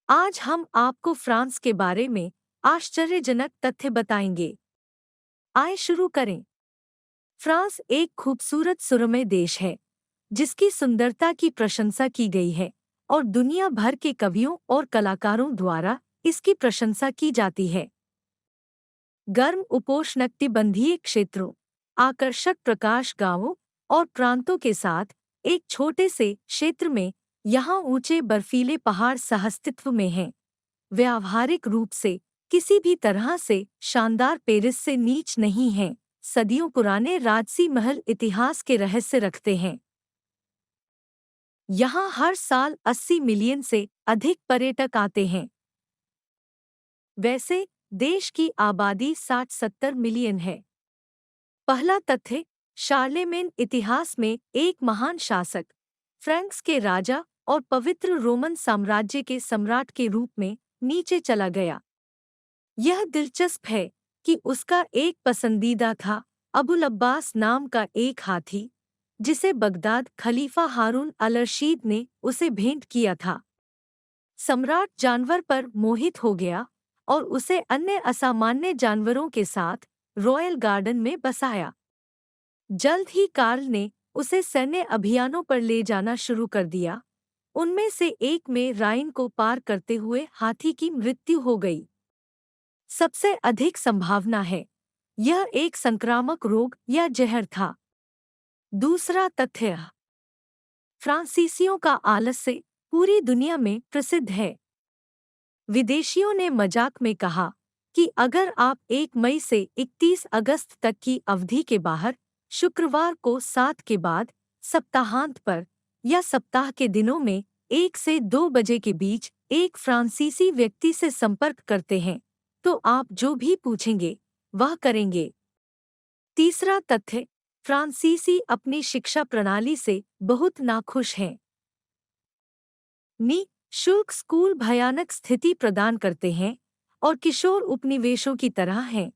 आज हम आपको फ्रांस के बारे में आश्चर्यजनक तथ्य बताएंगे। आइए शुरू करें। फ्रांस एक खूबसूरत सुरमय देश है जिसकी सुंदरता की प्रशंसा की गई है और दुनिया भर के कवियों और कलाकारों द्वारा इसकी प्रशंसा की जाती है। गर्म उपोष्णकटिबंधीय क्षेत्रों, आकर्षक प्रकाश गांवों और प्रांतों के साथ एक छोटे से क्षेत्र में यहाँ ऊंचे बर्फीले पहाड़ सहअस्तित्व में हैं। व्यावहारिक रूप से किसी भी तरह से शानदार पेरिस से नीच नहीं हैं। सदियों पुराने राजसी महल इतिहास के रहस्य रखते हैं। यहाँ हर साल 80 मिलियन से अधिक पर्यटक आते हैं। वैसे देश की आबादी 60-70 मिलियन है। पहला तथ्य, शार्लेमेन इतिहास में एक महान शासक, फ्रैंक्स के राजा और पवित्र रोमन साम्राज्य के सम्राट के रूप में नीचे चला गया। यह दिलचस्प है कि उसका एक पसंदीदा था अबुल अब्बास नाम का एक हाथी, जिसे बगदाद खलीफा हारून अल रशीद ने उसे भेंट किया था। सम्राट जानवर पर मोहित हो गया और उसे अन्य असामान्य जानवरों के साथ रॉयल गार्डन में बसाया। जल्द ही कार्ल ने उसे सैन्य अभियानों पर ले जाना शुरू कर दिया। उनमें से एक में राइन को पार करते हुए हाथी की मृत्यु हो गई। सबसे अधिक संभावना है यह एक संक्रामक रोग या जहर था। दूसरा तथ्य, फ्रांसीसियों का आलस्य पूरी दुनिया में प्रसिद्ध है। विदेशियों ने मजाक में कहा कि अगर आप 1 मई से 31 अगस्त तक की अवधि के बाहर शुक्रवार को 7 के बाद सप्ताहांत पर या सप्ताह के दिनों में 1 से 2 बजे के बीच एक फ्रांसीसी व्यक्ति से संपर्क करते हैं तो आप जो भी पूछेंगे वह करेंगे। तीसरा तथ्य, फ्रांसीसी अपनी शिक्षा प्रणाली से बहुत नाखुश हैं। शुल्क स्कूल भयानक स्थिति प्रदान करते हैं और किशोर उपनिवेशों की तरह हैं,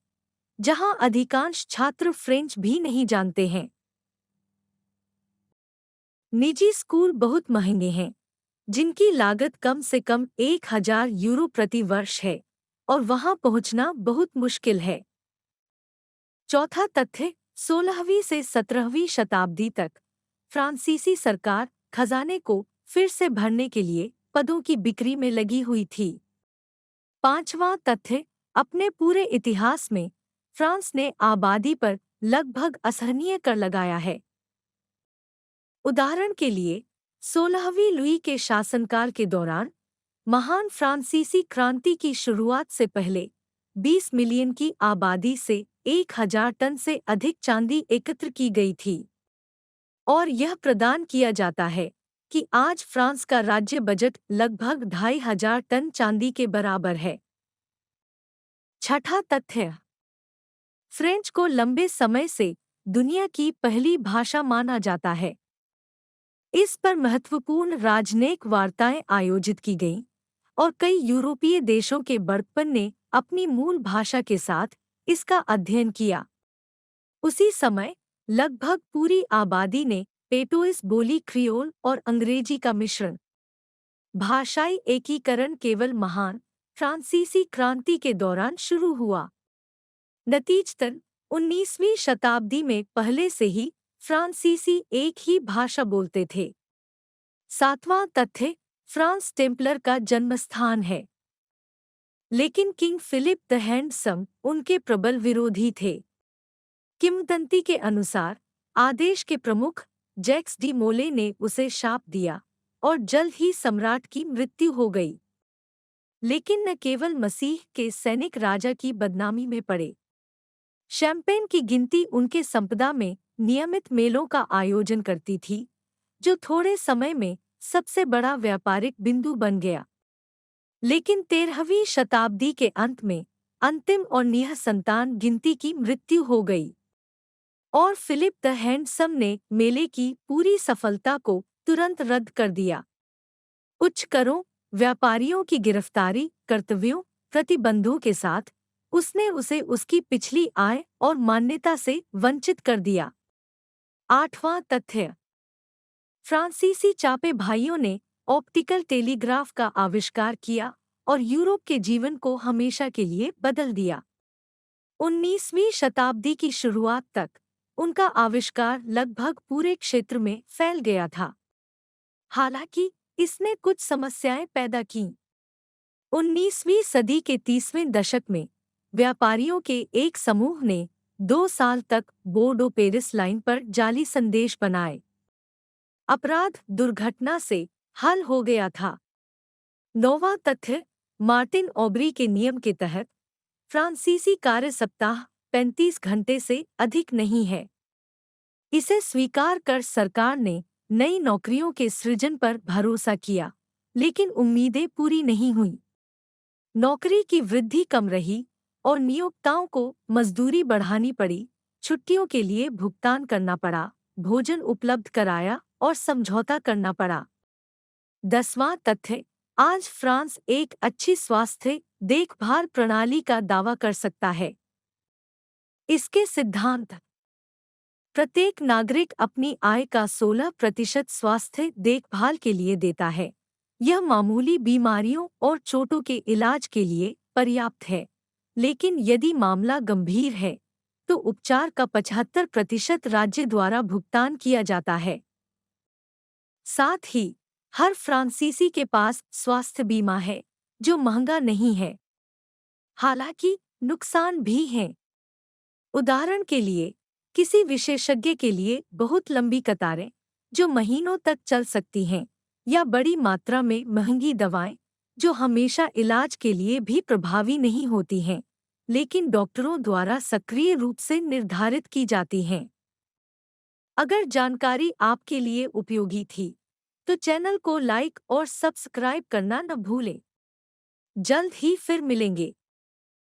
जहां अधिकांश छात्र फ्रेंच भी नहीं जानते हैं। निजी स्कूल बहुत महंगे हैं, जिनकी लागत कम से कम 1000 यूरो प्रति वर्ष है और वहां पहुंचना बहुत मुश्किल है। चौथा तथ्य, 16वीं से 17वीं शताब्दी तक फ्रांसीसी सरकार खजाने को फिर से भरने के लिए पदों की बिक्री में लगी हुई थी। पांचवां तथ्य, अपने पूरे इतिहास में फ्रांस ने आबादी पर लगभग असहनीय कर लगाया है। उदाहरण के लिए 16वीं लुई के शासनकाल के दौरान महान फ्रांसीसी क्रांति की शुरुआत से पहले 20 मिलियन की आबादी से 1000 टन से अधिक चांदी एकत्र की गई थी और यह प्रदान किया जाता है कि आज फ्रांस का राज्य बजट लगभग 2500 टन चांदी के बराबर है। छठा तथ्य, फ्रेंच को लंबे समय से दुनिया की पहली भाषा माना जाता है। इस पर महत्वपूर्ण राजनयिक वार्ताएं आयोजित की गईं और कई यूरोपीय देशों के बड़प्पन ने अपनी मूल भाषा के साथ इसका अध्ययन किया। उसी समय लगभग पूरी आबादी ने पेटोइस बोली क्रियोल और अंग्रेजी का मिश्रण। भाषाई एकीकरण केवल महान फ्रांसीसी क्रांति के दौरान शुरू हुआ। नतीजतन 19वीं शताब्दी में पहले से ही फ्रांसीसी एक ही भाषा बोलते थे। सातवां तथ्य, फ्रांस टेम्पलर का जन्मस्थान है, लेकिन किंग फिलिप द हैंडसम उनके प्रबल विरोधी थे। किंवदंती के अनुसार आदेश के प्रमुख जैक्स डी मोले ने उसे शाप दिया और जल्द ही सम्राट की मृत्यु हो गई। लेकिन न केवल मसीह के सैनिक राजा की बदनामी में पड़े। शैंपेन की गिनती उनके संपदा में नियमित मेलों का आयोजन करती थी, जो थोड़े समय में सबसे बड़ा व्यापारिक बिंदु बन गया। लेकिन 13वीं शताब्दी के अंत में अंतिम और निःसंतान गिनती की मृत्यु हो गई और फिलिप द हैंडसम ने मेले की पूरी सफलता को तुरंत रद्द कर दिया। उच्च करों, व्यापारियों की गिरफ्तारी, कर्तव्यों, प्रतिबंधों के साथ उसने उसे उसकी पिछली आय और मान्यता से वंचित कर दिया। आठवां तथ्य, फ्रांसीसी चापे भाइयों ने ऑप्टिकल टेलीग्राफ का आविष्कार किया और यूरोप के जीवन को हमेशा के लिए बदल दिया। 19वीं शताब्दी की शुरुआत तक उनका आविष्कार लगभग पूरे क्षेत्र में फैल गया था। हालांकि इसने कुछ समस्याएं पैदा कीं। 19वीं सदी के 30वें दशक में व्यापारियों के एक समूह ने 2 साल तक बोर्डो पेरिस लाइन पर जाली संदेश बनाए। अपराध दुर्घटना से हल हो गया था। नौवां तथ्य, मार्टिन ऑब्री के नियम के तहत फ्रांसीसी कार्य सप्ताह 35 घंटे से अधिक नहीं है। इसे स्वीकार कर सरकार ने नई नौकरियों के सृजन पर भरोसा किया, लेकिन उम्मीदें पूरी नहीं हुईं। नौकरी की वृद्धि कम रही और नियोक्ताओं को मजदूरी बढ़ानी पड़ी, छुट्टियों के लिए भुगतान करना पड़ा, भोजन उपलब्ध कराया और समझौता करना पड़ा। 10वां तथ्य, आज फ्रांस एक अच्छी स्वास्थ्य देखभाल प्रणाली का दावा कर सकता है। इसके सिद्धांत, प्रत्येक नागरिक अपनी आय का 16% स्वास्थ्य देखभाल के लिए देता है। यह मामूली बीमारियों और चोटों के इलाज के लिए पर्याप्त है, लेकिन यदि मामला गंभीर है तो उपचार का 75% राज्य द्वारा भुगतान किया जाता है। साथ ही हर फ्रांसीसी के पास स्वास्थ्य बीमा है, जो महंगा नहीं है। हालांकि नुकसान भी हैं। उदाहरण के लिए, किसी विशेषज्ञ के लिए बहुत लंबी कतारें जो महीनों तक चल सकती हैं, या बड़ी मात्रा में महंगी दवाएं जो हमेशा इलाज के लिए भी प्रभावी नहीं होती हैं, लेकिन डॉक्टरों द्वारा सक्रिय रूप से निर्धारित की जाती हैं। अगर जानकारी आपके लिए उपयोगी थी, तो चैनल को लाइक और सब्सक्राइब करना न भूलें। जल्द ही फिर मिलेंगे।